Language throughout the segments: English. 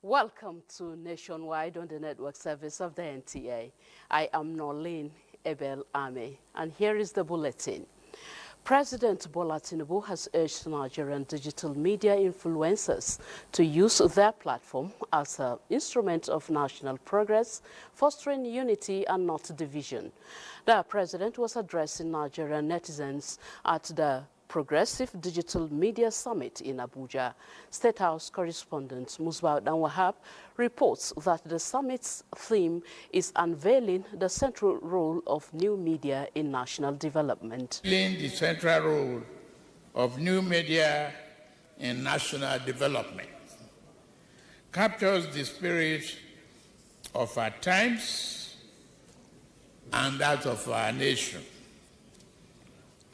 Welcome to Nationwide on the network service of the NTA. I am Norlene Ebel Ame, and here is the bulletin. President Bola Tinubu has urged Nigerian digital media influencers to use their platform as an instrument of national progress, fostering unity and not division. The president was addressing Nigerian netizens at the Progressive Digital Media Summit in Abuja. State House correspondent Musbah Wahab reports that the summit's theme is unveiling the central role of new media in national development. The central role of new media in national development captures the spirit of our times and that of our nation.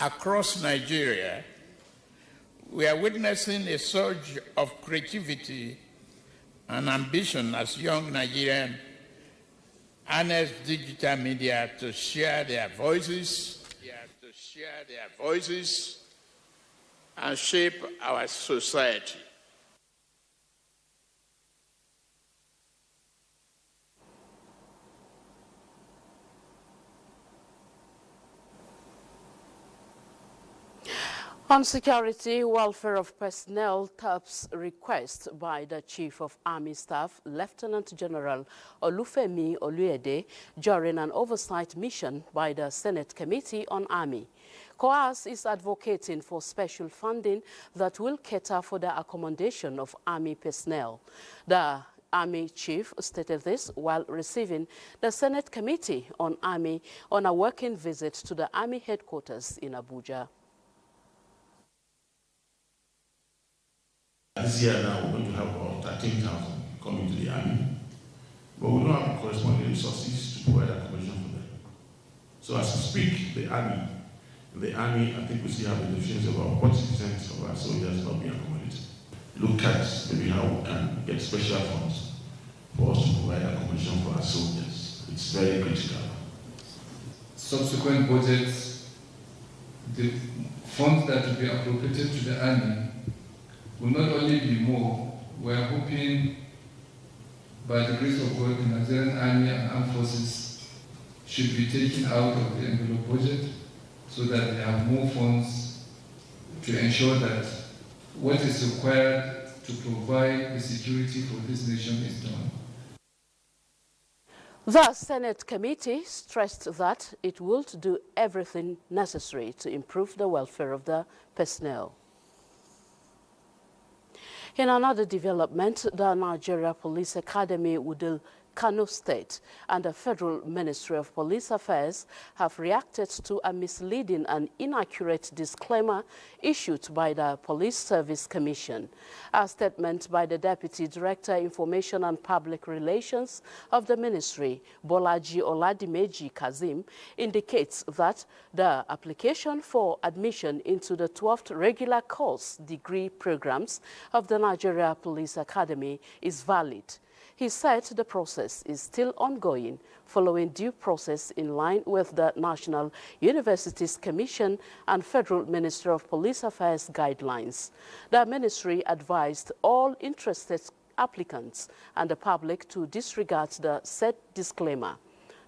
Across Nigeria, we are witnessing a surge of creativity and ambition as young Nigerians harness digital media to share their voices, and shape our society. On security, welfare of personnel TAP's request by the Chief of Army Staff, Lieutenant General Olufemi Oluyede, during an oversight mission by the Senate Committee on Army. COAS is advocating for special funding that will cater for the accommodation of Army personnel. The Army Chief stated this while receiving the Senate Committee on Army on a working visit to the Army headquarters in Abuja. This year now we're going to have about 13,000 coming to the army, but we don't have the corresponding resources to provide accommodation for them. So as we speak, the army, I think we still have a deficiency of about 40% of our soldiers not being accommodated. Look at maybe how we can get special funds for us to provide accommodation for our soldiers. It's very critical. Subsequent budgets, the funds that will be appropriated to the army will not only be more, we are hoping by the grace of God, the Nigerian Army and Armed Forces should be taken out of the envelope budget so that they have more funds to ensure that what is required to provide the security for this nation is done. The Senate Committee stressed that it would do everything necessary to improve the welfare of the personnel. In another development, the Nigeria Police Academy Wudil Kano State and the Federal Ministry of Police Affairs have reacted to a misleading and inaccurate disclaimer issued by the Police Service Commission. A statement by the Deputy Director, Information and Public Relations of the Ministry, Bolaji Oladimeji Kazim, indicates that the application for admission into the 12th regular course degree programs of the Nigeria Police Academy is valid. He said the process is still ongoing, following due process in line with the National Universities Commission and Federal Ministry of Police Affairs guidelines. The ministry advised all interested applicants and the public to disregard the said disclaimer.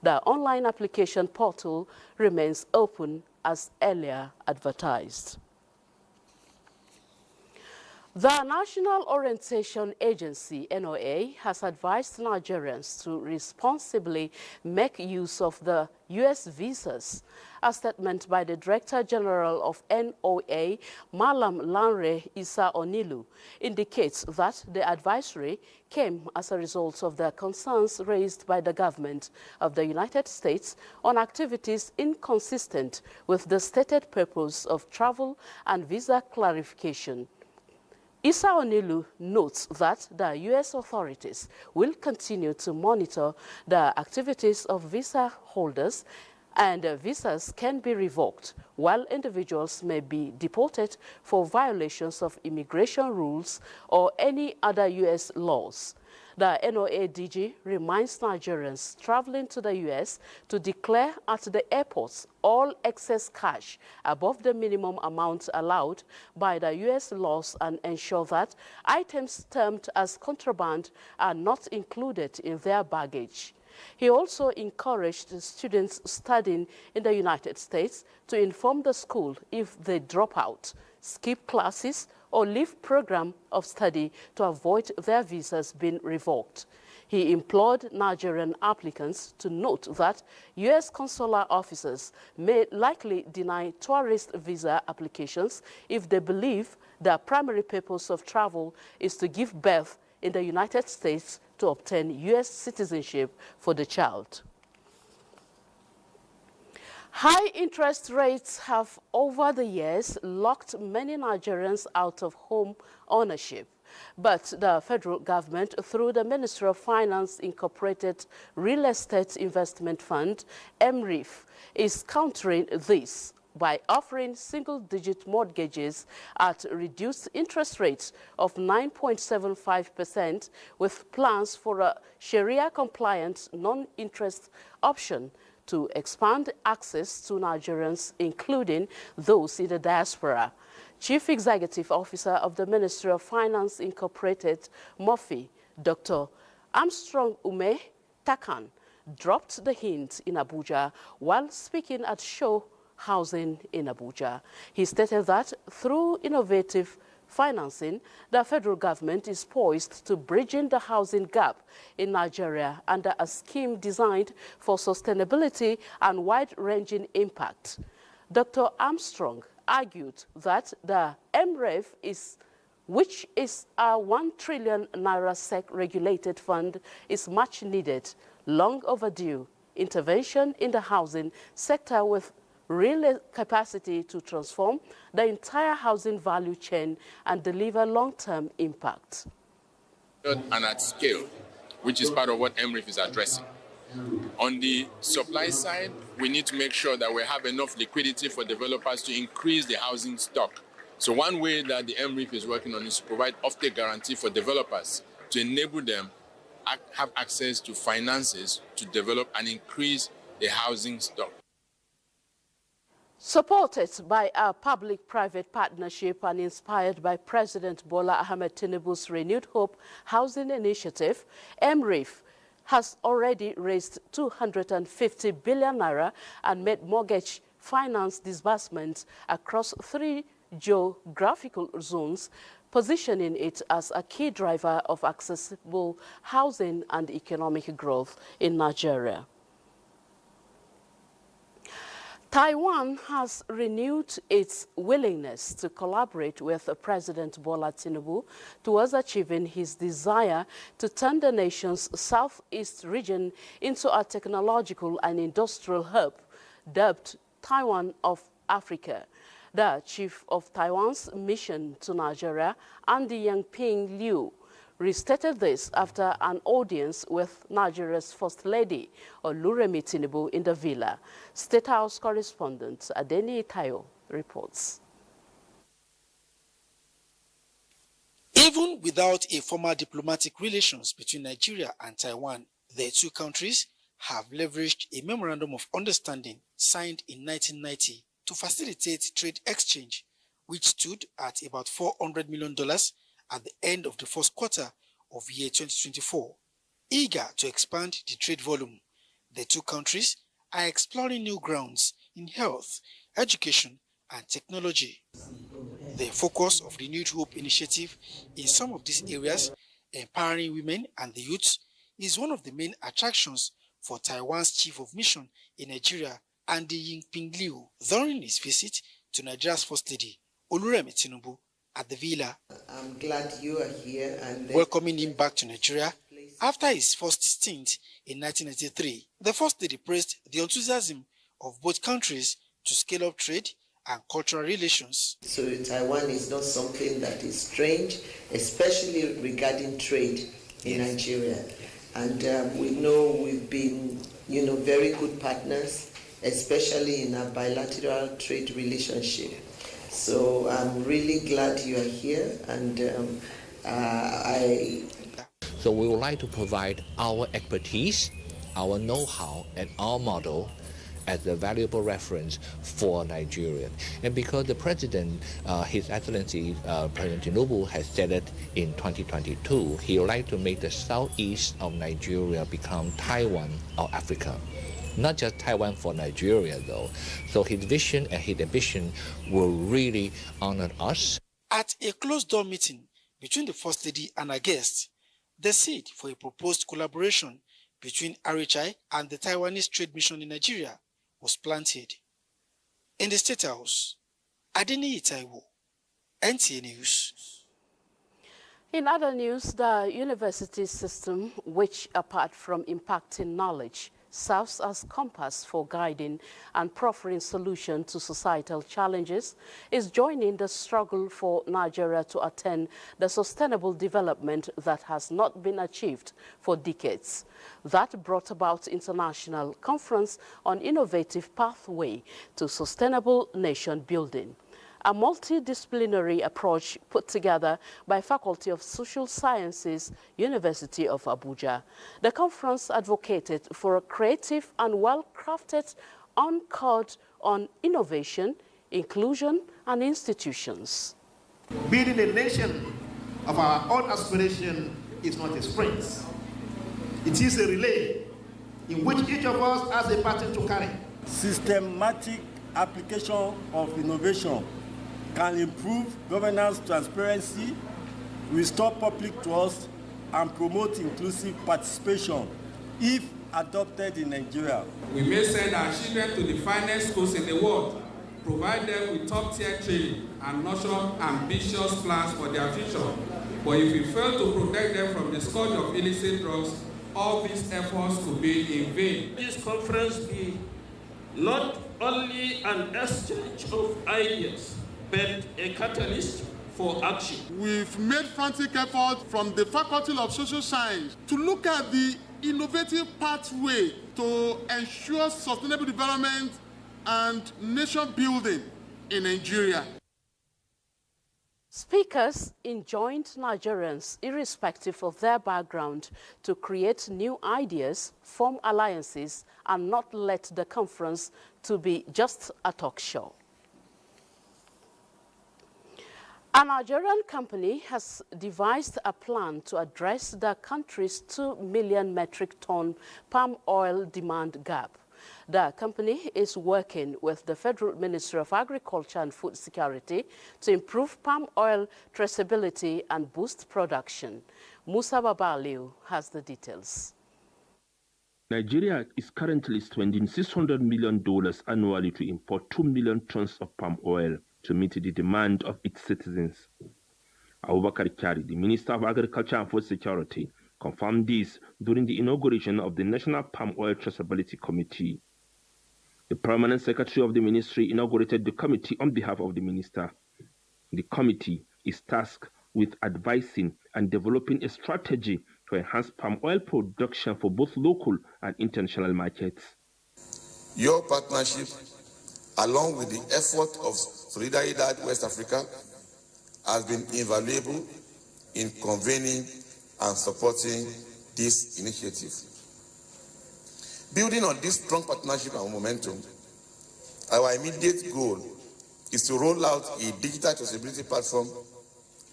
The online application portal remains open as earlier advertised. The National Orientation Agency, NOA, has advised Nigerians to responsibly make use of the U.S. visas. A statement by the Director General of NOA, Malam Lanre Issa Onilu, indicates that the advisory came as a result of the concerns raised by the government of the United States on activities inconsistent with the stated purpose of travel and visa clarification. Issa Onilu notes that the U.S. authorities will continue to monitor the activities of visa holders and visas can be revoked, while individuals may be deported for violations of immigration rules or any other U.S. laws. The NOADG reminds Nigerians traveling to the U.S. to declare at the airports all excess cash above the minimum amount allowed by the U.S. laws and ensure that items termed as contraband are not included in their baggage. He also encouraged students studying in the United States to inform the school if they drop out, skip classes, or leave program of study to avoid their visas being revoked. He implored Nigerian applicants to note that U.S. consular officers may likely deny tourist visa applications if they believe the primary purpose of travel is to give birth in the United States to obtain U.S. citizenship for the child. High interest rates have over the years locked many Nigerians out of home ownership. But the federal government, through the Ministry of Finance Incorporated Real Estate Investment Fund, MRIF, is countering this by offering single-digit mortgages at reduced interest rates of 9.75% with plans for a Sharia-compliant non-interest option to expand access to Nigerians, including those in the diaspora. Chief Executive Officer of the Ministry of Finance Incorporated, MOFI, Dr. Armstrong Ume Takan, dropped the hint in Abuja while speaking at Show Housing in Abuja. He stated that through innovative financing, the federal government is poised to bridging the housing gap in Nigeria under a scheme designed for sustainability and wide-ranging impact. Dr. Armstrong argued that the MREF which is a 1 trillion naira SEC regulated fund, is much needed, long overdue intervention in the housing sector with real capacity to transform the entire housing value chain and deliver long-term impact. And at scale, which is part of what MRIF is addressing. On the supply side, we need to make sure that we have enough liquidity for developers to increase the housing stock. So one way that the MRIF is working on is to provide offtake guarantee for developers to enable them have access to finances to develop and increase the housing stock. Supported by a public-private partnership and inspired by President Bola Ahmed Tinubu's Renewed Hope Housing Initiative, MRIF has already raised 250 billion naira and made mortgage finance disbursements across 3 geographical zones, positioning it as a key driver of accessible housing and economic growth in Nigeria. Taiwan has renewed its willingness to collaborate with President Bola Tinubu towards achieving his desire to turn the nation's southeast region into a technological and industrial hub, dubbed Taiwan of Africa. The chief of Taiwan's mission to Nigeria, Andy Yang-ping Liu, restated this after an audience with Nigeria's First Lady, Oluremi Tinubu, in the villa. State House correspondent Adeni Tayo reports. Even without a formal diplomatic relations between Nigeria and Taiwan, the two countries have leveraged a memorandum of understanding signed in 1990 to facilitate trade exchange, which stood at about $400 million at the end of the first quarter of year 2024. Eager to expand the trade volume, the two countries are exploring new grounds in health, education, and technology. The focus of the Renewed Hope initiative in some of these areas, empowering women and the youth, is one of the main attractions for Taiwan's chief of mission in Nigeria, Andy Yang-ping Liu, during his visit to Nigeria's First Lady, Oluremi Tinubu, at the villa. I'm glad you are here. And welcoming him back to Nigeria after his first stint in 1993. The First Lady praised the enthusiasm of both countries to scale up trade and cultural relations. So Taiwan is not something that is strange, especially regarding trade in Nigeria. And we know we've been, very good partners, especially in a bilateral trade relationship. So I'm really glad you are here, and So we would like to provide our expertise, our know-how, and our model as a valuable reference for Nigeria. And because the President, His Excellency President Tinubu has said it in 2022, he would like to make the southeast of Nigeria become Taiwan of Africa. Not just Taiwan for Nigeria, though. So his vision and his ambition will really honor us. At a closed-door meeting between the First Lady and her guests, the seed for a proposed collaboration between RHI and the Taiwanese Trade Mission in Nigeria was planted. In the State House, Adeniyi Taiwo, NTA News. In other news, the university system, which apart from impacting knowledge, serves as compass for guiding and proffering solutions to societal challenges, is joining the struggle for Nigeria to attain the sustainable development that has not been achieved for decades. That brought about International Conference on Innovative Pathway to Sustainable Nation Building, a multidisciplinary approach put together by Faculty of Social Sciences, University of Abuja. The conference advocated for a creative and well-crafted on-code on innovation, inclusion, and institutions. Building a nation of our own aspiration is not a sprint. It is a relay in which each of us has a baton to carry. Systematic application of innovation can improve governance transparency, restore public trust, and promote inclusive participation if adopted in Nigeria. We may send our children to the finest schools in the world, provide them with top-tier training, and nurture ambitious plans for their future. But if we fail to protect them from the scourge of illicit drugs, all these efforts could be in vain. This conference be not only an exchange of ideas, but a catalyst for action. We've made frantic efforts from the Faculty of Social Science to look at the innovative pathway to ensure sustainable development and nation building in Nigeria. Speakers enjoined Nigerians, irrespective of their background, to create new ideas, form alliances, and not let the conference to be just a talk show. A Nigerian company has devised a plan to address the country's 2 million metric ton palm oil demand gap. The company is working with the Federal Ministry of Agriculture and Food Security to improve palm oil traceability and boost production. Musa Babaliu has the details. Nigeria is currently spending $600 million annually to import 2 million tons of palm oil to meet the demand of its citizens. Abubakar Kyari, the Minister of Agriculture and Food Security, confirmed this during the inauguration of the National Palm Oil Traceability Committee. The Permanent Secretary of the Ministry inaugurated the committee on behalf of the Minister. The committee is tasked with advising and developing a strategy to enhance palm oil production for both local and international markets. Your partnership, along with the effort of Solidaridad West Africa, has been invaluable in convening and supporting this initiative. Building on this strong partnership and momentum, our immediate goal is to roll out a digital traceability platform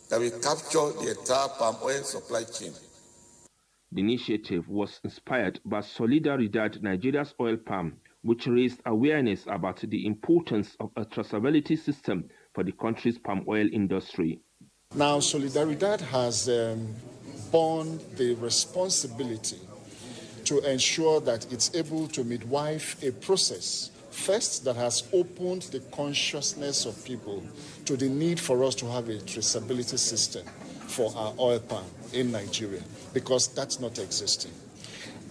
that will capture the entire palm oil supply chain. The initiative was inspired by Solidaridad Nigeria's oil palm, which raised awareness about the importance of a traceability system for the country's palm oil industry. Now, Solidaridad has borne the responsibility to ensure that it's able to midwife a process, first, that has opened the consciousness of people to the need for us to have a traceability system for our oil palm in Nigeria, because that's not existing.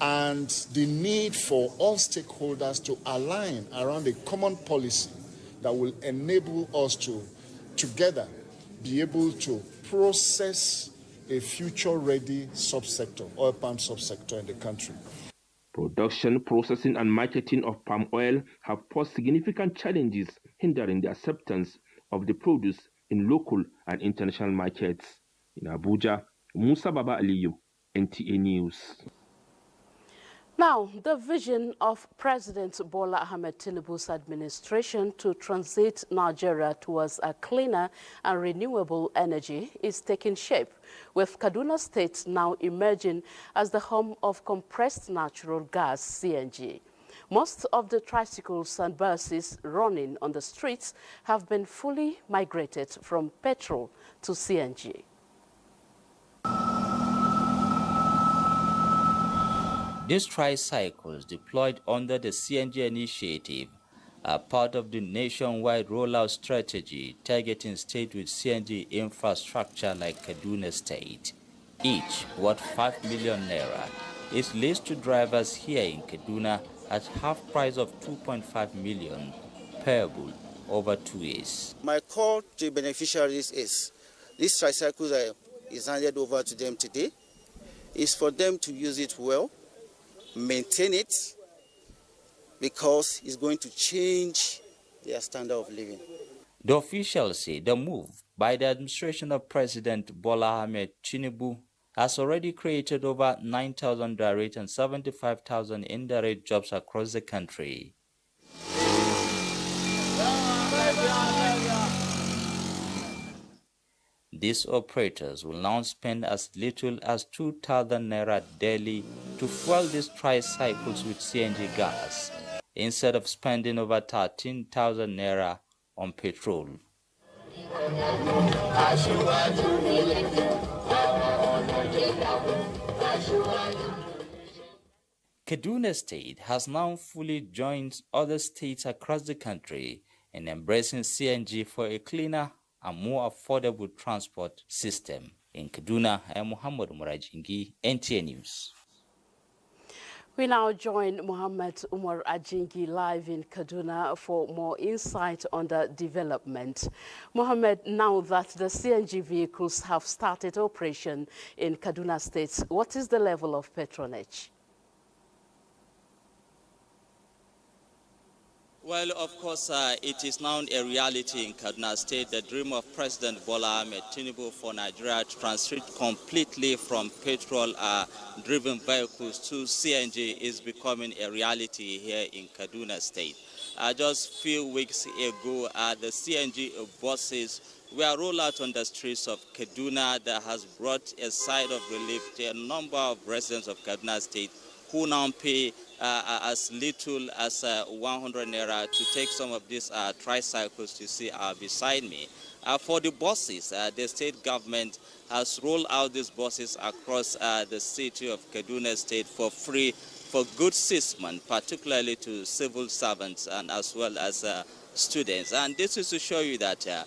And the need for all stakeholders to align around a common policy that will enable us to, together, be able to process a future-ready subsector, oil palm subsector in the country. Production, processing, and marketing of palm oil have posed significant challenges, hindering the acceptance of the produce in local and international markets. In Abuja, Musa Baba Aliyu, NTA News. Now, the vision of President Bola Ahmed Tinubu's administration to transit Nigeria towards a cleaner and renewable energy is taking shape, with Kaduna State now emerging as the home of compressed natural gas (CNG). Most of the tricycles and buses running on the streets have been fully migrated from petrol to CNG. These tricycles deployed under the CNG initiative are part of the nationwide rollout strategy targeting states with CNG infrastructure like Kaduna State. Each, worth 5 million naira, is leased to drivers here in Kaduna at half price of 2.5 million, payable over 2 years. My call to beneficiaries is, these tricycles is handed over to them today, is for them to use it well, maintain it, because it's going to change their standard of living. The officials say the move by the administration of President Bola Ahmed Tinubu has already created over 9,000 direct and 75,000 indirect jobs across the country. These operators will now spend as little as 2,000 naira daily to fuel these tricycles with CNG gas, instead of spending over 13,000 naira on petrol. Kaduna State has now fully joined other states across the country in embracing CNG for a cleaner and more affordable transport system. In Kaduna, I am Muhammad Umar-Ajingi, NTA News. We now join Muhammad Umar-Ajingi live in Kaduna for more insight on the development. Muhammad, now that the CNG vehicles have started operation in Kaduna State, what is the level of patronage? Well, of course, it is now a reality in Kaduna State. The dream of President Bola Ahmed Tinubu for Nigeria to transit completely from petrol-driven vehicles to CNG is becoming a reality here in Kaduna State. Just a few weeks ago, the CNG buses were rolled out on the streets of Kaduna. That has brought a side of relief to a number of residents of Kaduna State who now pay as little as 100 naira to take some of these tricycles you see beside me. For the buses, the state government has rolled out these buses across the city of Kaduna State for free for good 6 months, particularly to civil servants and as well as students. And this is to show you that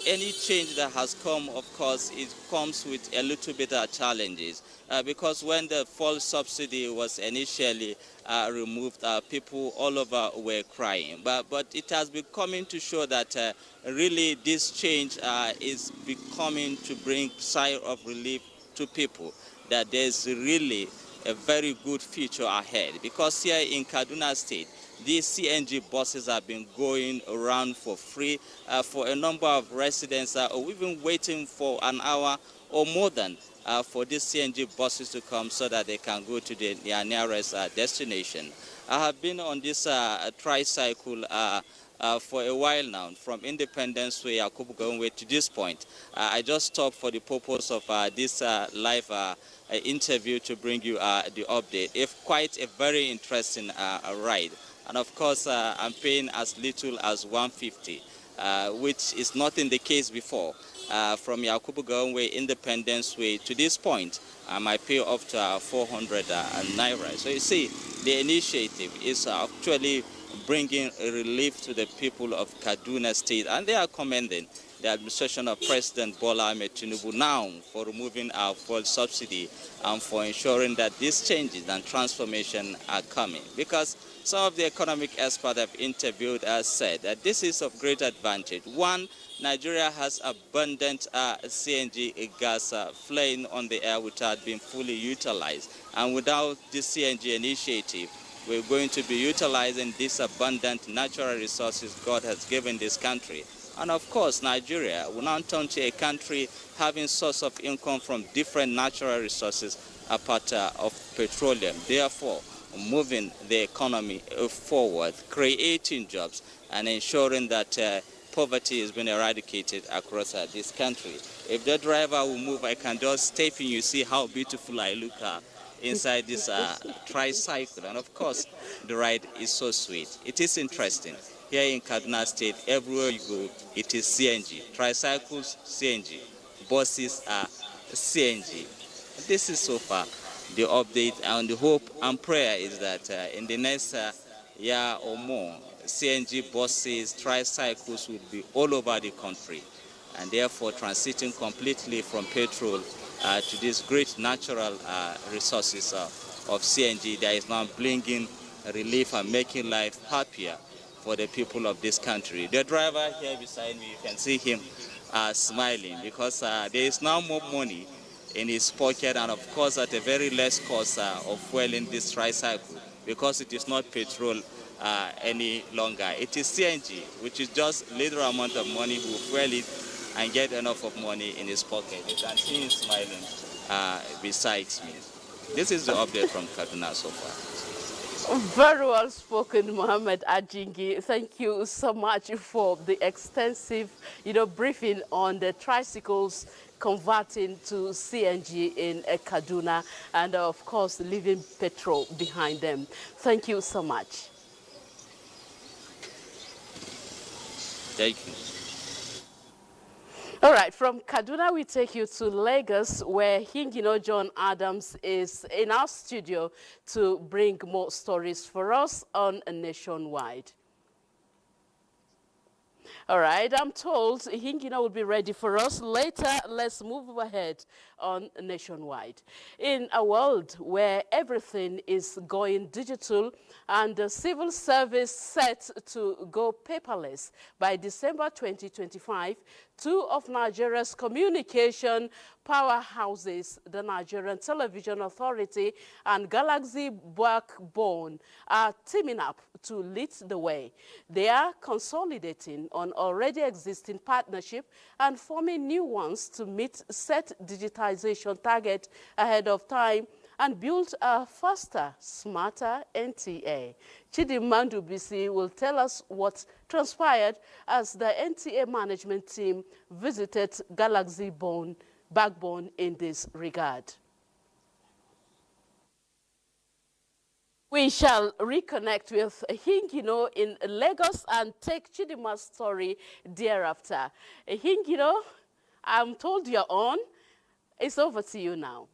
any change that has come, of course, it comes with a little bit of challenges. Because when the fuel subsidy was initially removed, people all over were crying. But it has been coming to show that really this change is becoming to bring sigh of relief to people, that there's really a very good future ahead. Because here in Kaduna State, these CNG buses have been going around for free for a number of residents who have been waiting for an hour or more than for these CNG buses to come so that they can go to their nearest destination. I have been on this tricycle for a while now, from Independence Way, Yakubu Gowon to this point. I just stopped for the purpose of this live interview to bring you the update. It's quite a very interesting ride. And of course, I'm paying as little as 150, which is not in the case before. From Yakubu Gowon, Independence Way to this point, I might pay up to 400 naira. So you see, the initiative is actually bringing a relief to the people of Kaduna State, and they are commending the administration of President Bola Ahmed Tinubu now for removing our fuel subsidy and for ensuring that these changes and transformation are coming. Because some of the economic experts I've interviewed have said that this is of great advantage. One, Nigeria has abundant CNG gas flying on the air without being fully utilized. And without this CNG initiative, we're going to be utilizing these abundant natural resources God has given this country. And of course, Nigeria will now turn to a country having source of income from different natural resources apart of petroleum. Therefore, moving the economy forward, creating jobs, and ensuring that poverty has been eradicated across this country. If the driver will move, I can just step in, you see how beautiful I look inside this tricycle. And of course, the ride is so sweet. It is interesting. Here in Kaduna State, everywhere you go, it is CNG. Tricycles, CNG. Buses are CNG. This is so far the update, and the hope and prayer is that in the next year or more, CNG buses, tricycles will be all over the country, and therefore transiting completely from petrol to these great natural resources of CNG that is now bringing relief and making life happier for the people of this country. The driver here beside me, you can see him smiling because there is now more money in his pocket, and of course at a very less cost of fueling this tricycle, because it is not petrol any longer. It is CNG, which is just little amount of money. He will fuel it and get enough of money in his pocket. You can see him smiling besides me. This is the update from Kaduna so far. Very well spoken, Mohammed Ajingi. Thank you so much for the extensive, briefing on the tricycles converting to CNG in Kaduna, and of course leaving petrol behind them. Thank you so much. Thank you. All right, from Kaduna, we take you to Lagos, where Hingino John Adams is in our studio to bring more stories for us on Nationwide. All right, I'm told Hingino will be ready for us later. Let's move ahead on Nationwide. In a world where everything is going digital and the civil service set to go paperless by December 2025, two of Nigeria's communication powerhouses, the Nigerian Television Authority and Galaxy Backbone, are teaming up to lead the way. They are consolidating on already existing partnership and forming new ones to meet set digitization target ahead of time and build a faster, smarter NTA. Chidimandu BC will tell us what transpired as the NTA management team visited Galaxy Backbone in this regard. We shall reconnect with Hingino in Lagos and take Chidima's story thereafter. Hingino, I'm told you're on. It's over to you now.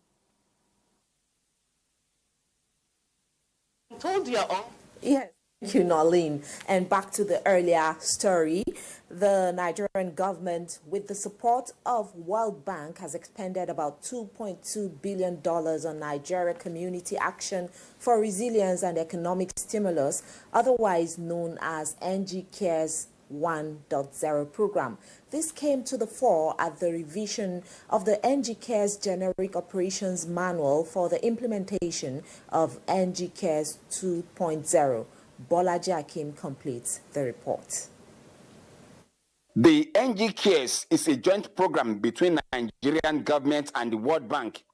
I'm told you're on. Yes. Thank you, Nolene. And back to the earlier story, the Nigerian government, with the support of World Bank, has expended about $2.2 billion on Nigeria Community Action for Resilience and Economic Stimulus, otherwise known as NG Cares 1.0 program. This came to the fore at the revision of the NG Cares Generic Operations Manual for the implementation of NG Cares 2.0. Bolaji Akim completes the report. The NG Cares is a joint program between the Nigerian government and the World Bank.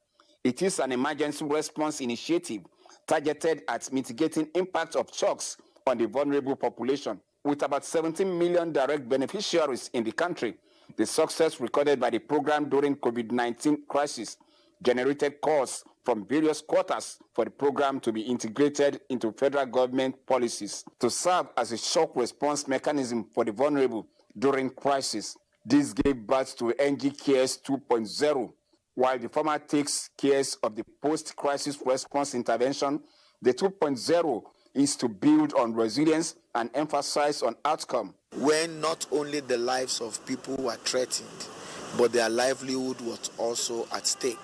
It is an emergency response initiative targeted at mitigating impact of shocks on the vulnerable population. With about 17 million direct beneficiaries in the country, the success recorded by the program during COVID-19 crisis generated calls from various quarters for the program to be integrated into federal government policies to serve as a shock response mechanism for the vulnerable during crisis. This gave birth to NG Cares 2.0. While the former takes care of the post-crisis response intervention, the 2.0 is to build on resilience and emphasize on outcome. when not only the lives of people were threatened, but their livelihood was also at stake.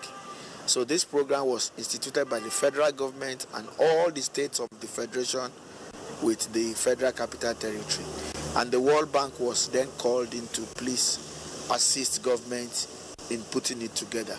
So this program was instituted by the federal government and all the states of the federation with the Federal Capital Territory. And the World Bank was then called in to please assist government in putting it together.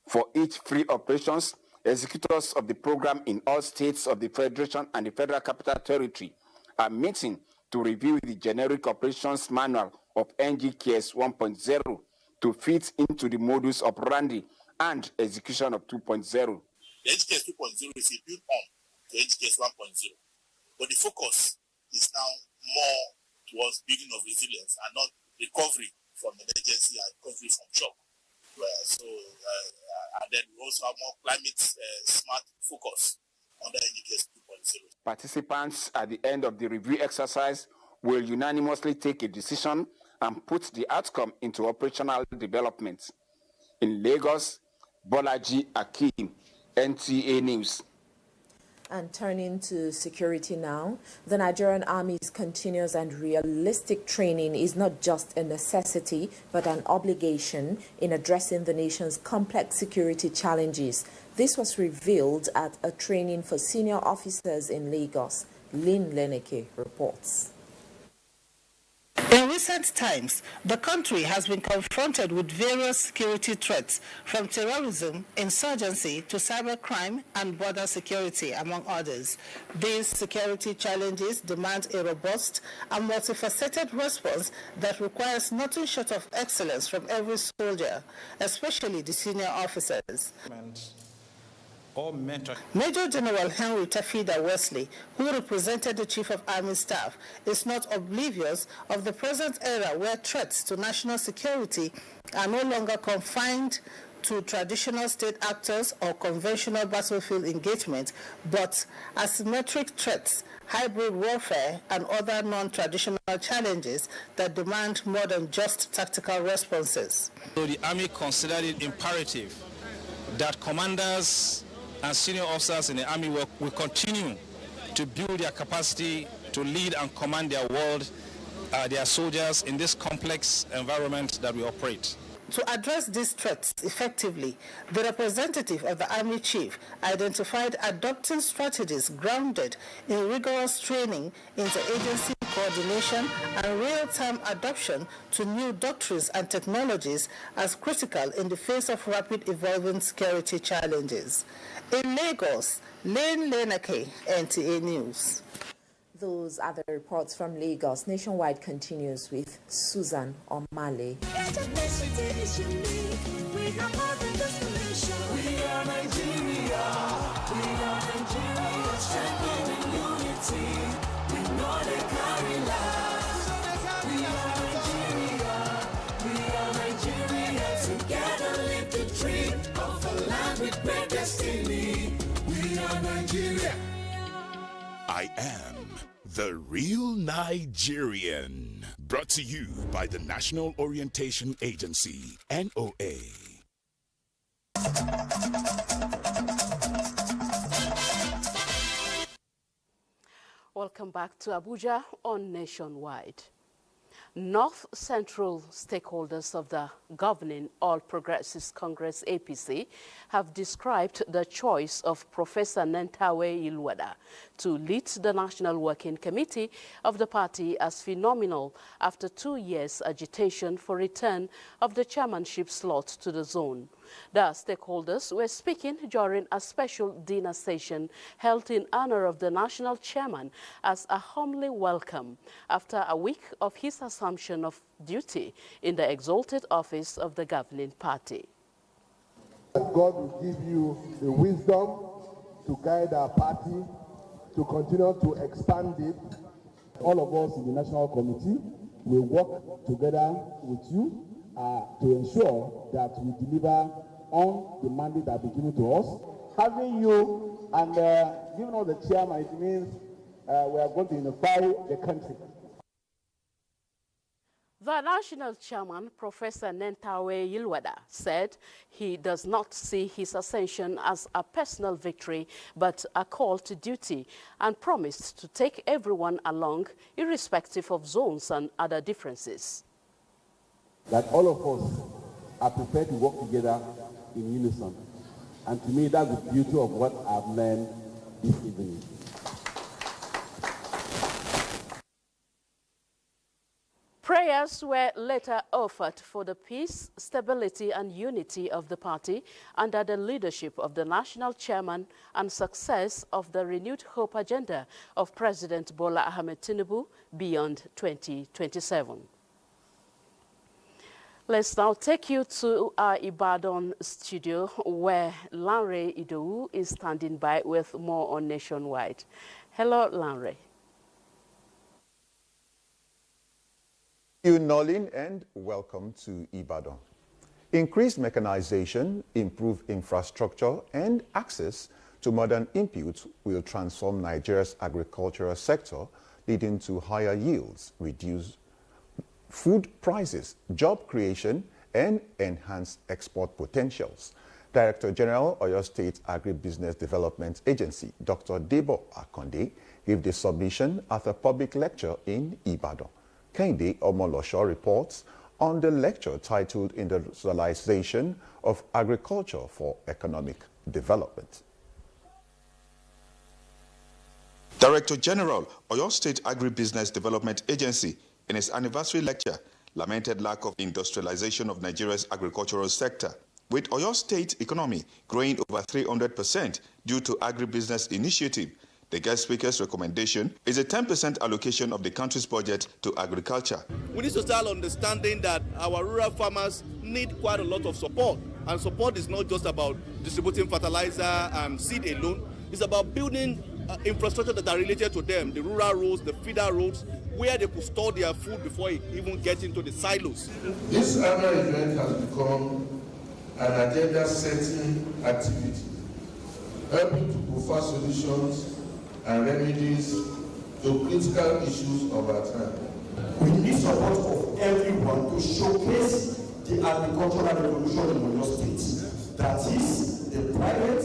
For each free operations, executors of the program in all states of the Federation and the Federal Capital Territory are meeting to review the generic operations manual of NGKS 1.0 to fit into the modus operandi and execution of 2.0. The NGKS 2.0 is a build-on to NGKS 1.0, but the focus is now more towards building of resilience and not recovery from emergency and recovery from shock. And then we also have more climate smart focus under NGKS 2.0. Participants at the end of the review exercise will unanimously take a decision and put the outcome into operational development. In Lagos, Bolaji Akeem, NTA News. And turning to security now, the Nigerian Army's continuous and realistic training is not just a necessity, but an obligation in addressing the nation's complex security challenges. This was revealed at a training for senior officers in Lagos. Lynn Leneke reports. In recent times, the country has been confronted with various security threats, from terrorism, insurgency to cybercrime and border security, among others. These security challenges demand a robust and multifaceted response that requires nothing short of excellence from every soldier, especially the senior officers. Major General Henry Tafida Wesley, who represented the Chief of Army Staff, is not oblivious of the present era where threats to national security are no longer confined to traditional state actors or conventional battlefield engagement, but asymmetric threats, hybrid warfare, and other non-traditional challenges that demand more than just tactical responses. So the Army considered it imperative that commanders and senior officers in the Army will continue to build their capacity to lead and command their world, their soldiers in this complex environment that we operate. To address these threats effectively, the representative of the Army Chief identified adopting strategies grounded in rigorous training, interagency coordination, and real-time adoption to new doctrines and technologies as critical in the face of rapid evolving security challenges. In Lagos, Lane Lenake, NTA News. Those are the reports from Lagos. Nationwide continues with Susan Omale. Together live the dream of a land with great destiny. We are Nigeria. I am the real Nigerian. Brought to you by the National Orientation Agency, NOA. Welcome back to Abuja on Nationwide. North Central stakeholders of the governing All Progressives Congress APC have described the choice of Professor Nentawe Ilwada to lead the National Working Committee of the party as phenomenal after 2 years agitation for return of the chairmanship slot to the zone. The stakeholders were speaking during a special dinner session held in honor of the national chairman as a homely welcome after a week of his assumption of duty in the exalted office of the governing party. God will give you the wisdom to guide our party, to continue to expand it. All of us in the National Committee will work together with you to ensure that we deliver on the mandate that has been given to us. Having you and giving us the chairman, it means we are going to unify the country. The national chairman, Professor Nentawe Yilwada, said he does not see his ascension as a personal victory, but a call to duty, and promised to take everyone along, irrespective of zones and other differences. That all of us are prepared to work together in unison. And to me, that's the beauty of what I've learned this evening. Prayers were later offered for the peace, stability and unity of the party under the leadership of the national chairman and success of the renewed hope agenda of President Bola Ahmed Tinubu beyond 2027. Let's now take you to our Ibadan studio where Lanre Idowu is standing by with more on Nationwide. Hello, Lanre. Thank you, Nolin, and welcome to Ibadan. Increased mechanization, improved infrastructure, and access to modern inputs will transform Nigeria's agricultural sector, leading to higher yields, reduced food prices, job creation, and enhanced export potentials. Director General, Oyo State Agribusiness Development Agency, Dr. Debo Akonde, gave the submission at a public lecture in Ibadan. Kehinde Omolosho reports on the lecture titled Industrialization of Agriculture for Economic Development. Director General, Oyo State Agribusiness Development Agency, in his anniversary lecture, lamented lack of industrialization of Nigeria's agricultural sector, with Oyo State economy growing over 300% due to agribusiness initiative. The guest speaker's recommendation is a 10% allocation of the country's budget to agriculture. We need to start understanding that our rural farmers need quite a lot of support. And support is not just about distributing fertilizer and seed alone. It's about building infrastructure that are related to them, the rural roads, the feeder roads, where they could store their food before it even gets into the silos. This annual event has become an agenda-setting activity, helping to provide solutions and remedies to critical issues of our time. We need support of everyone to showcase the agricultural revolution in Oyo State. That is the private,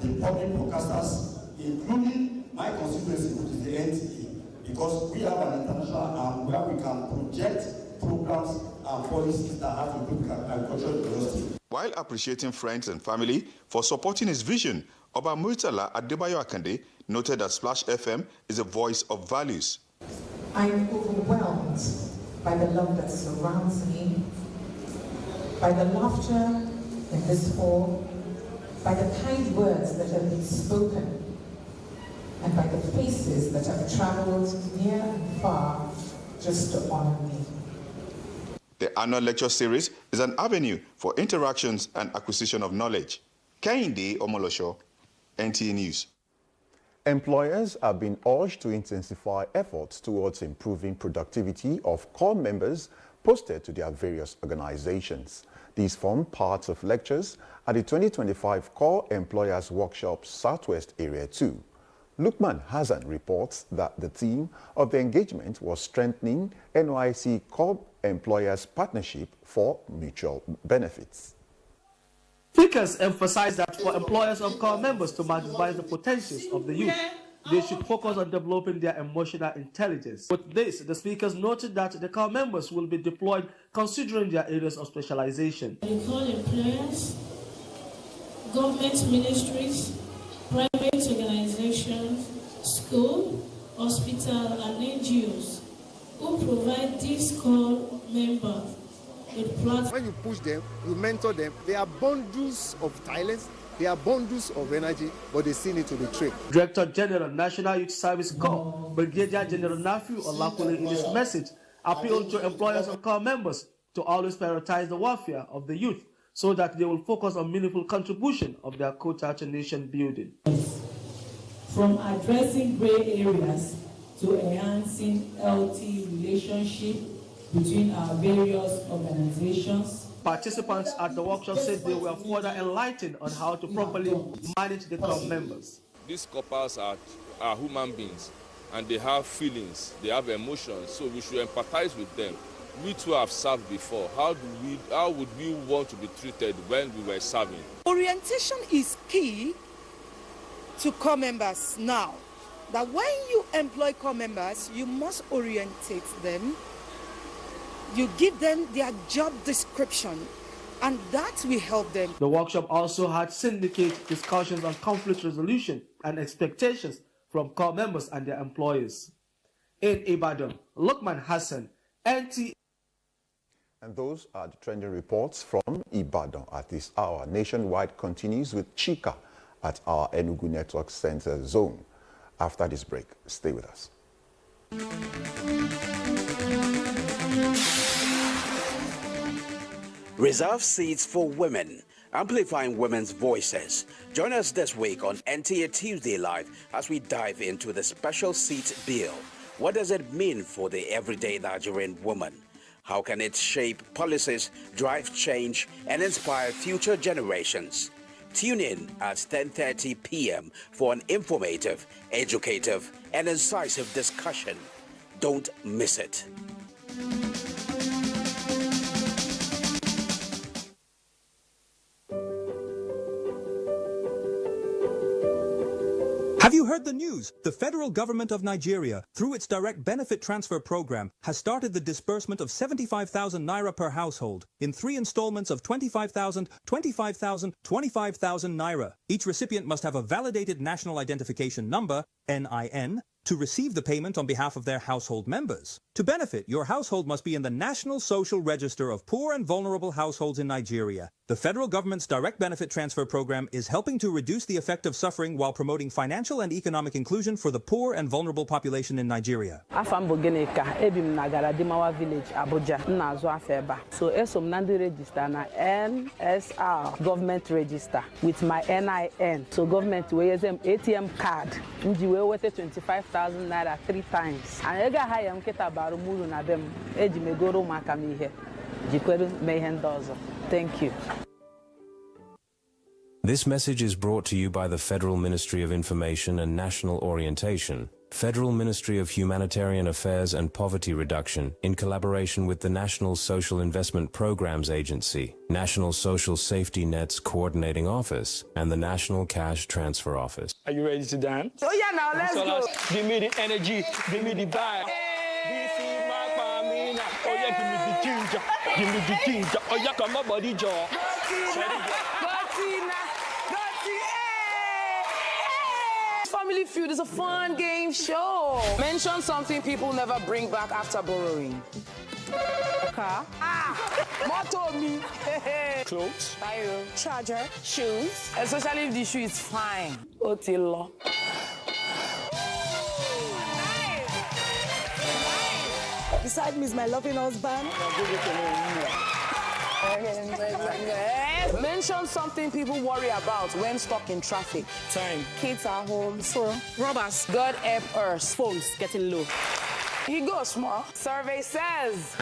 the public broadcasters, including my constituency, which is the NTA, because we have an international arm where we can project programs and policies that have to do with agriculture in Oyo State. While appreciating friends and family for supporting his vision, Oba Murtala Adebayo Akande noted that Splash FM is a voice of values. I'm overwhelmed by the love that surrounds me, by the laughter in this hall, by the kind words that have been spoken, and by the faces that have traveled near and far just to honor me. The annual lecture series is an avenue for interactions and acquisition of knowledge. Kehinde Omolosho, NTA News. Employers have been urged to intensify efforts towards improving productivity of core members posted to their various organizations. These form part of lectures at the 2025 Core Employers Workshop Southwest Area 2. Lukman Hassan reports that the theme of the engagement was strengthening NYSC Core Employers Partnership for Mutual Benefits. Speakers emphasized that for employers of core members to maximize the potentials of the youth, they should focus on developing their emotional intelligence. With this, the speakers noted that the core members will be deployed considering their areas of specialization. We call employers, government ministries, private organizations, school, hospital, and NGOs who provide these core members. When you push them, you mentor them, they are bundles of talents, they are bundles of energy, but they still need to be trained. Director General National Youth Service Corps, Brigadier General Nafiu Olakule, in his message, appealed to employers and core members to always prioritize the welfare of the youth so that they will focus on meaningful contribution of their quota to nation building. From addressing gray areas to enhancing healthy relationship between our various organizations. Participants at the workshop said they were further enlightened on how to properly manage the core members. These corpers are human beings and they have feelings, they have emotions, so we should empathize with them we too have served before. How would we want to be treated when we were serving? Orientation is key to corps members now. That when you employ corps members, you must orientate them. You give them their job description, and that will help them. The workshop also had syndicate discussions on conflict resolution and expectations from corps members and their employers. In Ibadan, Lukman Hassan, NTA. And those are the trending reports from Ibadan at this hour. Nationwide continues with Chika at our Enugu Network Center zone. After this break, stay with us. Reserve seats for women, amplifying women's voices. Join us this week on NTA Tuesday Live as we dive into the special seat bill. What does it mean for the everyday Nigerian woman? How can it shape policies, drive change, and inspire future generations? Tune in at 10:30 p.m. for an informative, educative, and incisive discussion. Don't miss it. Have you heard the news? The federal government of Nigeria, through its direct benefit transfer program, has started the disbursement of 75,000 naira per household in 3 installments of 25,000, 25,000, 25,000 naira. Each recipient must have a validated national identification number, NIN, to receive the payment on behalf of their household members. To benefit, your household must be in the National Social Register of Poor and Vulnerable Households in Nigeria. The federal government's direct benefit transfer program is helping to reduce the effect of suffering while promoting financial and economic inclusion for the poor and vulnerable population in Nigeria. Afam Bogeneka, Ebim Nagara Dimawa Village, Abuja, Nazo Afeba. So Esom Nandi register na NSR government register with my NIN. So government we use ATM card. Njiwe wete 25,000 naira 3 times. And ega haya mketa barumuru na bem eji megoro makamihe. Jikweru mehendozo. Thank you. This message is brought to you by the Federal Ministry of Information and National Orientation, Federal Ministry of Humanitarian Affairs and Poverty Reduction, in collaboration with the National Social Investment Programs Agency, National Social Safety Net's Coordinating Office, and the National Cash Transfer Office. Are you ready to dance? Oh yeah, now let's go. Give me the energy, give me the vibe. This is my famina. Oh yeah, give me the ginger, give me the ginger. Oh yeah, come on, body jaw. Family Feud is a fun game show. Mention something people never bring back after borrowing. A car. Motor me. Clothes. Tire. Charger. Shoes. Especially if the shoe is fine. Otilo. Beside me is my loving husband. Mention something people worry about when stuck in traffic. Time. Kids are home. So, robbers. God help us. Phones getting low. You go small. Survey says.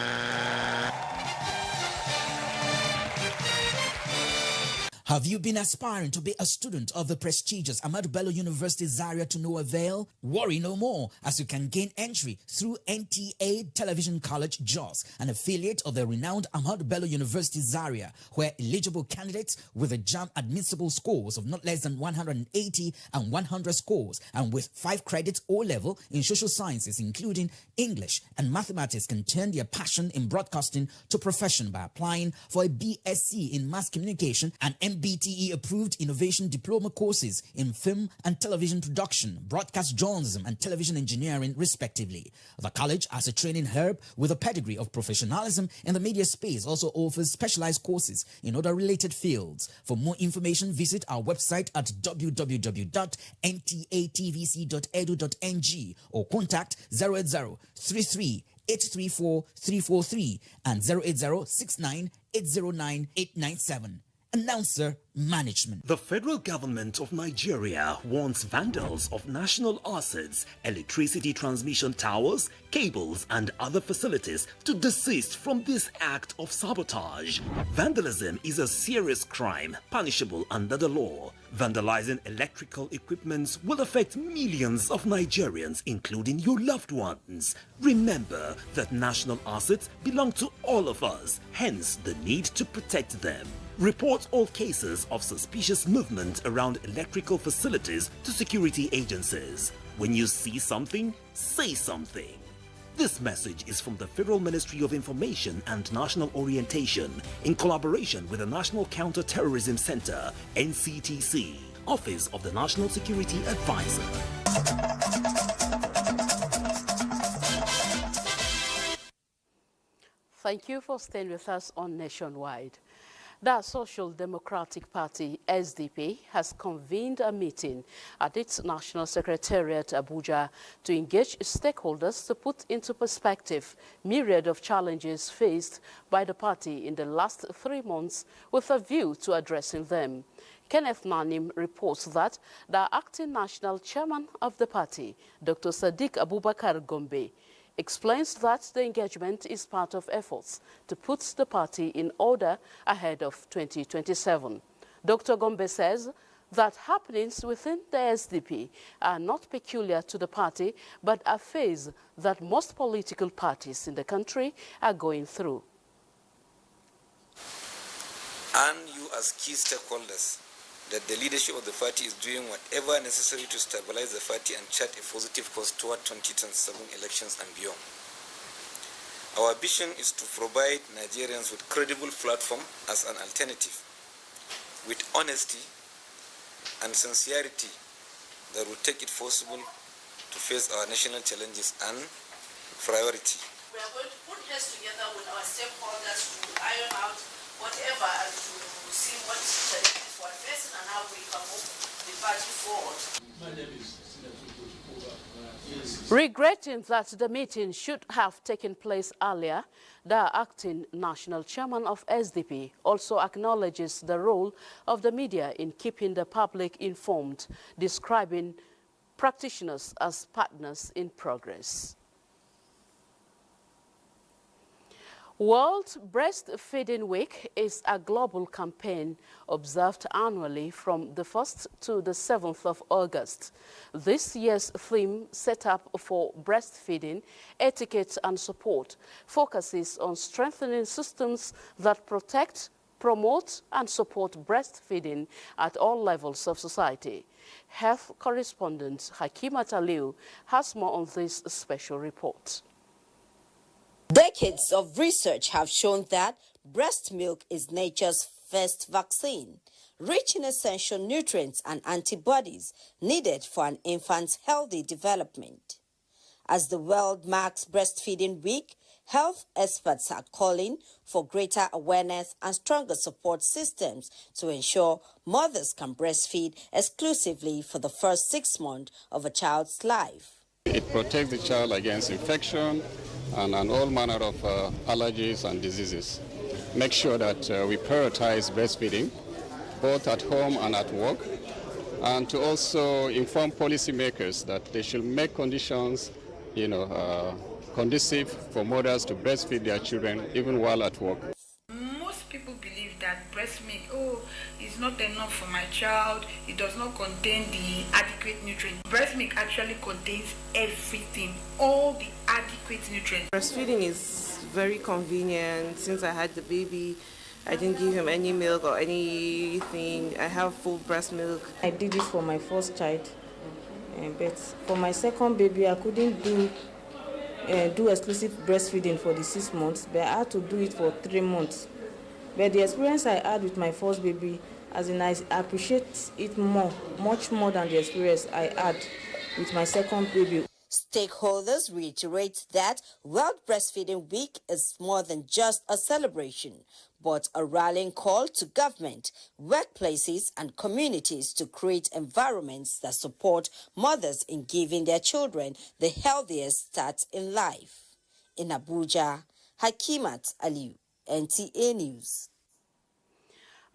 Have you been aspiring to be a student of the prestigious Ahmadu Bello University Zaria to no avail? Worry no more, as you can gain entry through NTA Television College, Jos, an affiliate of the renowned Ahmadu Bello University Zaria, where eligible candidates with a JAMB admissible scores of not less than 180 and 100 scores, and with 5 credits O-level in social sciences, including English and mathematics, can turn their passion in broadcasting to profession by applying for a BSc in mass communication and MBTE approved innovation diploma courses in film and television production, broadcast journalism and television engineering respectively. The college, as a training herb with a pedigree of professionalism in the media space, also offers specialized courses in other related fields. For more information, visit our website at www.ntatvc.edu.ng or contact 080-33-834-343 and 080-69-809-897. Announcer Management. The federal government of Nigeria wants vandals of national assets, electricity transmission towers, cables, and other facilities to desist from this act of sabotage. Vandalism is a serious crime punishable under the law. Vandalizing electrical equipment will affect millions of Nigerians, including your loved ones. Remember that national assets belong to all of us, hence the need to protect them. Report all cases of suspicious movement around electrical facilities to security agencies. When you see something, say something. This message is from the Federal Ministry of Information and National Orientation in collaboration with the National Counter-Terrorism Center, NCTC, Office of the National Security Advisor. Thank you for staying with us on Nationwide. The Social Democratic Party, SDP, has convened a meeting at its National Secretariat, Abuja, to engage stakeholders to put into perspective myriad of challenges faced by the party in the last 3 months with a view to addressing them. Kenneth Nanim reports that the acting national chairman of the party, Dr. Sadiq Abubakar Gombe, explains that the engagement is part of efforts to put the party in order ahead of 2027. Dr. Gombe says that happenings within the SDP are not peculiar to the party, but a phase that most political parties in the country are going through. And you as key stakeholders, that the leadership of the party is doing whatever necessary to stabilize the party and chart a positive course toward 2027 elections and beyond. Our vision is to provide Nigerians with credible platform as an alternative, with honesty and sincerity that will take it possible to face our national challenges and priority. We are going to put heads together with our stakeholders to iron out whatever and to see what challenges we're facing and how we can move the party forward. My name is Regretting that the meeting should have taken place earlier, the acting national chairman of SDP also acknowledges the role of the media in keeping the public informed, describing practitioners as partners in progress. World Breastfeeding Week is a global campaign observed annually from the 1st to the 7th of August. This year's theme, set up for breastfeeding, etiquette and support, focuses on strengthening systems that protect, promote and support breastfeeding at all levels of society. Health correspondent Hakimat Aliu has more on this special report. Decades of research have shown that breast milk is nature's first vaccine, rich in essential nutrients and antibodies needed for an infant's healthy development. As the world marks Breastfeeding Week, health experts are calling for greater awareness and stronger support systems to ensure mothers can breastfeed exclusively for the first 6 months of a child's life. It protects the child against infection and all manner of allergies and diseases. Make sure that we prioritize breastfeeding, both at home and at work, and to also inform policymakers that they should make conditions, conducive for mothers to breastfeed their children even while at work. Most people believe that breast milk, is not enough for my child. It does not contain the adequate nutrients. Breast milk actually contains everything, all the adequate nutrients. Breastfeeding is very convenient. Since I had the baby, I didn't give him any milk or anything. I have full breast milk. I did it for my first child, but for my second baby, I couldn't do exclusive breastfeeding for the 6 months, but I had to do it for 3 months. But the experience I had with my first baby, I appreciate it much more than the experience I had with my second baby. Stakeholders reiterate that World Breastfeeding Week is more than just a celebration, but a rallying call to government, workplaces and communities to create environments that support mothers in giving their children the healthiest start in life. In Abuja, Hakimat Aliu, NTA News.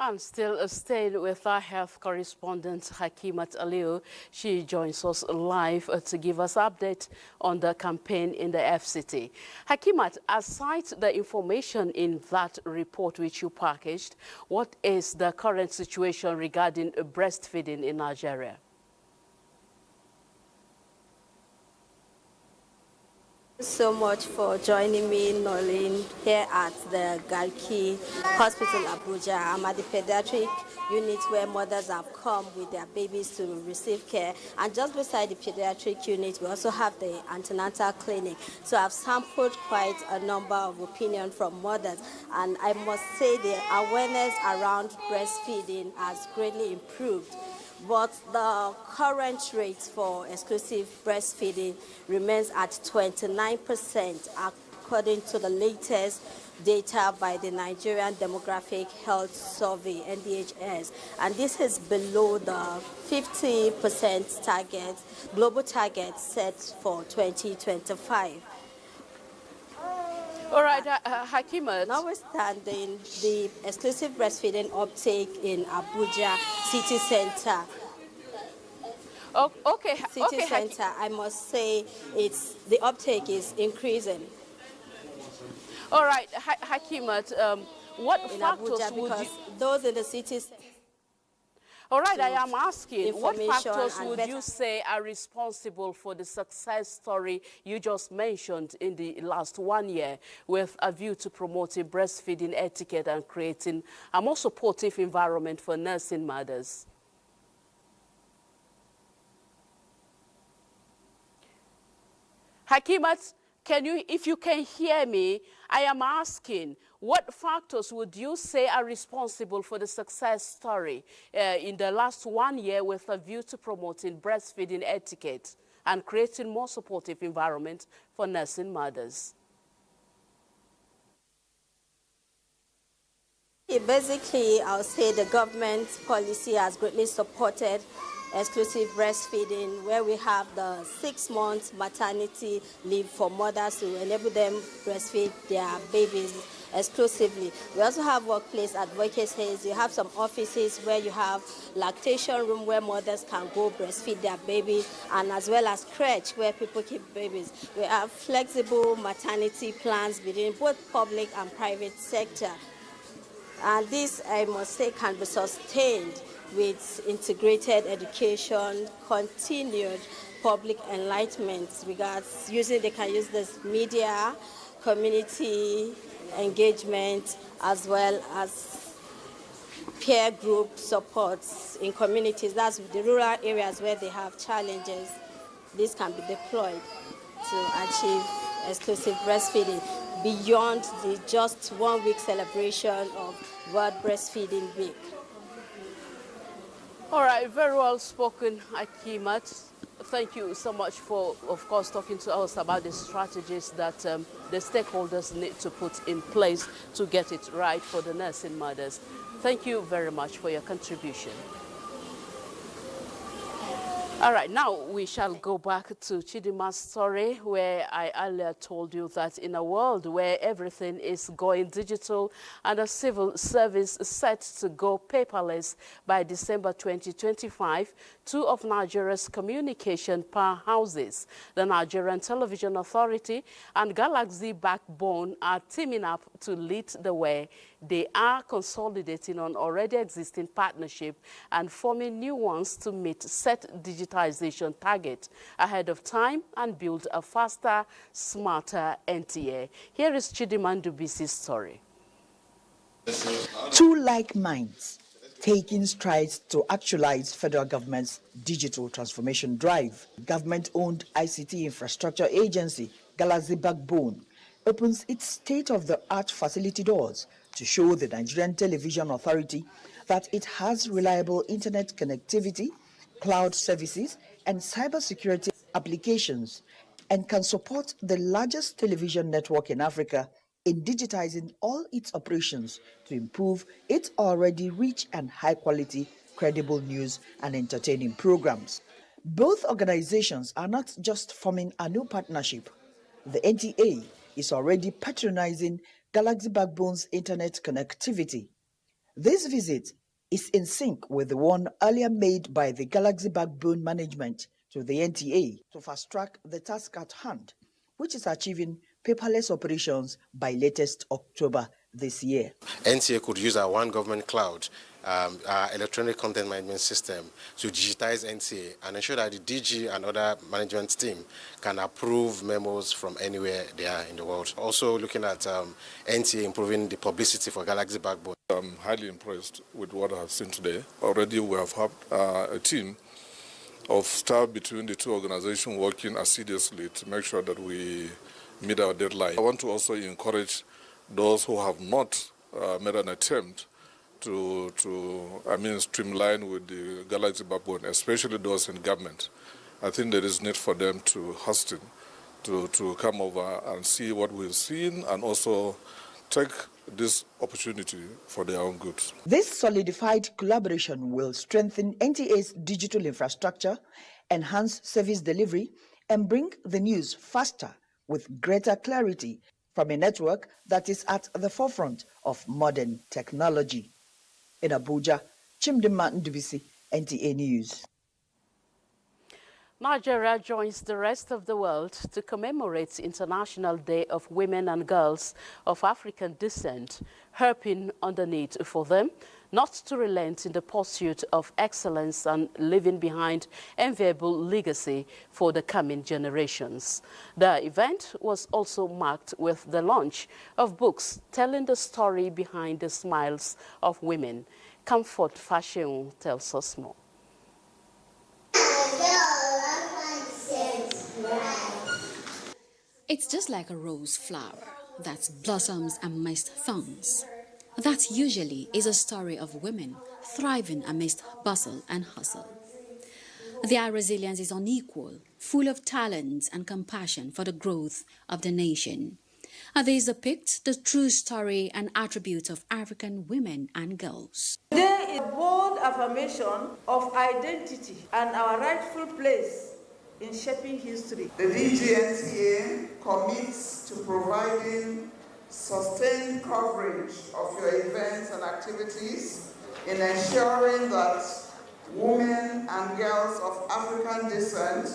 And still staying with our health correspondent, Hakimat Aliu. She joins us live to give us an update on the campaign in the FCT. Hakimat, aside the information in that report which you packaged, what is the current situation regarding breastfeeding in Nigeria? So much for joining me, Nolin, here at the Garki Hospital, Abuja. I'm at the pediatric unit where mothers have come with their babies to receive care. And just beside the pediatric unit, we also have the antenatal clinic. So I've sampled quite a number of opinions from mothers. And I must say the awareness around breastfeeding has greatly improved. But the current rate for exclusive breastfeeding remains at 29%, according to the latest data by the Nigerian Demographic Health Survey, NDHS. And this is below the 50% target, global target set for 2025. All right, Hakimat. Notwithstanding the exclusive breastfeeding uptake in Abuja city center, city center, I must say the uptake is increasing. All right, Hakimat, what in factors Abuja, would because you... those in the cities... All right, I am asking, what factors would better... you say are responsible for the success story you just mentioned in the last 1 year with a view to promoting breastfeeding etiquette and creating a more supportive environment for nursing mothers? Hakimat, if you can hear me, I am asking, what factors would you say are responsible for the success story in the last 1 year with a view to promoting breastfeeding etiquette and creating more supportive environment for nursing mothers? Basically, I'll say the government policy has greatly supported exclusive breastfeeding, where we have the 6-month maternity leave for mothers to enable them breastfeed their babies exclusively. We also have workplace advocacies. You have some offices where you have lactation room where mothers can go breastfeed their babies, and as well as crèche where people keep babies. We have flexible maternity plans within both public and private sector. And this, I must say, can be sustained with integrated education, continued public enlightenment regards they can use this media, community engagement, as well as peer group supports in communities. That's the rural areas where they have challenges. This can be deployed to achieve exclusive breastfeeding beyond the just 1 week celebration of World Breastfeeding Week. All right, very well spoken, Hakimat. Thank you so much for, of course, talking to us about the strategies that the stakeholders need to put in place to get it right for the nursing mothers. Thank you very much for your contribution. All right, now we shall go back to Chidima's story, where I earlier told you that in a world where everything is going digital and a civil service set to go paperless by December 2025, 2 of Nigeria's communication powerhouses, the Nigerian Television Authority and Galaxy Backbone, are teaming up to lead the way. They are consolidating on already existing partnership and forming new ones to meet set digitization targets ahead of time and build a faster, smarter NTA. Here is Chidimandu Bisi's story. 2 like minds taking strides to actualize federal government's digital transformation drive. Government-owned ICT infrastructure agency, Galaxy Backbone, opens its state-of-the-art facility doors to show the Nigerian Television Authority that it has reliable internet connectivity, cloud services, and cybersecurity applications, and can support the largest television network in Africa in digitizing all its operations to improve its already rich and high-quality, credible news and entertaining programs. Both organizations are not just forming a new partnership. The NTA is already patronizing Galaxy Backbone's internet connectivity. This visit is in sync with the one earlier made by the Galaxy Backbone management to the NTA to fast-track the task at hand, which is achieving paperless operations by latest October this year. NTA could use our One Government Cloud, our electronic content management system, to digitize NTA and ensure that the DG and other management team can approve memos from anywhere they are in the world. Also looking at NTA improving the publicity for Galaxy Backbone. I'm highly impressed with what I have seen today. Already we have had a team of staff between the two organizations working assiduously to make sure that we meet our deadline. I want to also encourage those who have not made an attempt to streamline with the Galaxy Backbone, especially those in government. I think there is need for them to hasten to come over and see what we've seen and also take this opportunity for their own good. This solidified collaboration will strengthen NTA's digital infrastructure, enhance service delivery, and bring the news faster with greater clarity from a network that is at the forefront of modern technology. In Abuja, Chimdima Ndubisi, NTA News. Nigeria joins the rest of the world to commemorate International Day of Women and Girls of African Descent, harping on the need for them not to relent in the pursuit of excellence and leaving behind enviable legacy for the coming generations. The event was also marked with the launch of books telling the story behind the smiles of women. Comfort Fashion tells us more. It's just like a rose flower that blossoms amidst thorns. That usually is a story of women thriving amidst bustle and hustle. Their resilience is unequal, full of talent and compassion for the growth of the nation. These depict the true story and attributes of African women and girls. Today is bold affirmation of identity and our rightful place in shaping history. The DGNTA commits to providing sustained coverage of your events and activities in ensuring that women and girls of African descent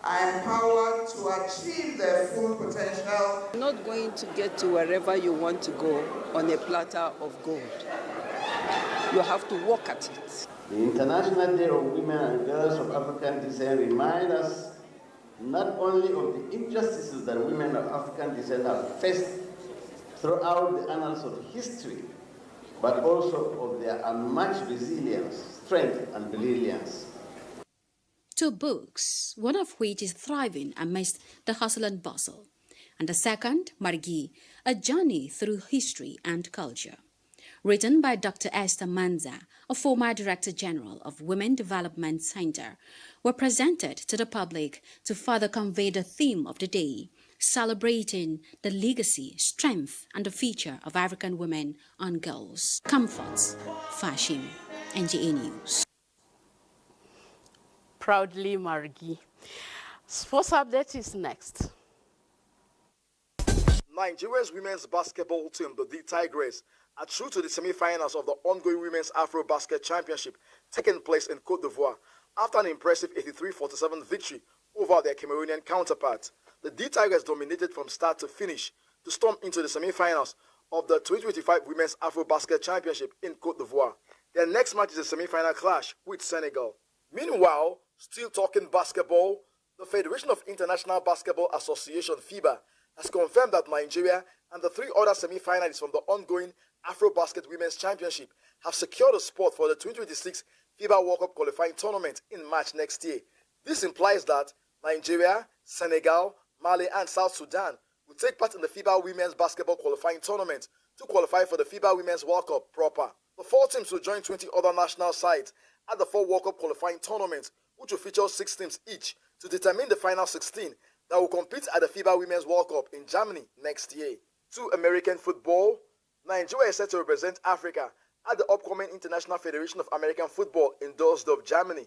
are empowered to achieve their full potential. You're not going to get to wherever you want to go on a platter of gold. You have to work at it. The International Day of Women and Girls of African Descent reminds us not only of the injustices that women of African descent have faced throughout the annals of history, but also of their unmatched resilience, strength, and brilliance. Two books, one of which is thriving amidst the hustle and bustle, and the second, Margi, A Journey Through History and Culture, written by Dr. Esther Manza, a former Director General of Women Development Center, were presented to the public to further convey the theme of the day, celebrating the legacy, strength, and the future of African women and girls. Comfort, fashion, NTA News. Proudly Margi. Sports update is next. Nigeria's women's basketball team, the D Tigers, are through to the semi-finals of the ongoing Women's Afro Basket Championship taking place in Côte d'Ivoire after an impressive 83-47 victory over their Cameroonian counterpart. The D Tigers dominated from start to finish to storm into the semi-finals of the 2025 Women's Afro Basket Championship in Côte d'Ivoire. Their next match is a semi-final clash with Senegal. Meanwhile, still talking basketball, the Federation of International Basketball Association, FIBA, has confirmed that Nigeria and the three other semi-finalists from the ongoing Afro-Basket Women's Championship have secured a spot for the 2026 FIBA World Cup qualifying tournament in March next year. This implies that Nigeria, Senegal, Mali, and South Sudan will take part in the FIBA Women's Basketball qualifying tournament to qualify for the FIBA Women's World Cup proper. The four teams will join 20 other national sides at the four World Cup qualifying tournaments, which will feature 6 teams each to determine the final 16 that will compete at the FIBA Women's World Cup in Germany next year. To American football, Nigeria is set to represent Africa at the upcoming International Federation of American Football in Düsseldorf, Germany.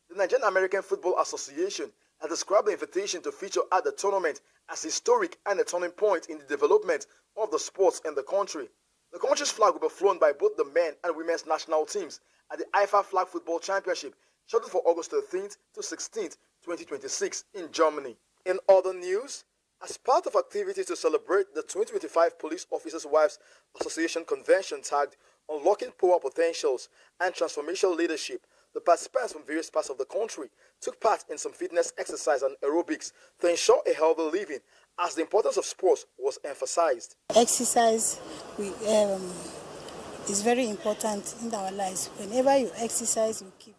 The Nigerian American Football Association has described the invitation to feature at the tournament as historic and a turning point in the development of the sports in the country. The country's flag will be flown by both the men and women's national teams at the IFA Flag Football Championship, scheduled for August 13th to 16th, 2026 in Germany. In other news, as part of activities to celebrate the 2025 Police Officers' Wives Association Convention tagged Unlocking Power Potentials and Transformational Leadership, the participants from various parts of the country took part in some fitness exercise and aerobics to ensure a healthy living, as the importance of sports was emphasized. Exercise is very important in our lives. Whenever you exercise, you keep.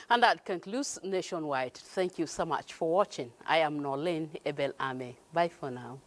And that concludes Nationwide. Thank you so much for watching. I am Norlene Ebel Ame. Bye for now.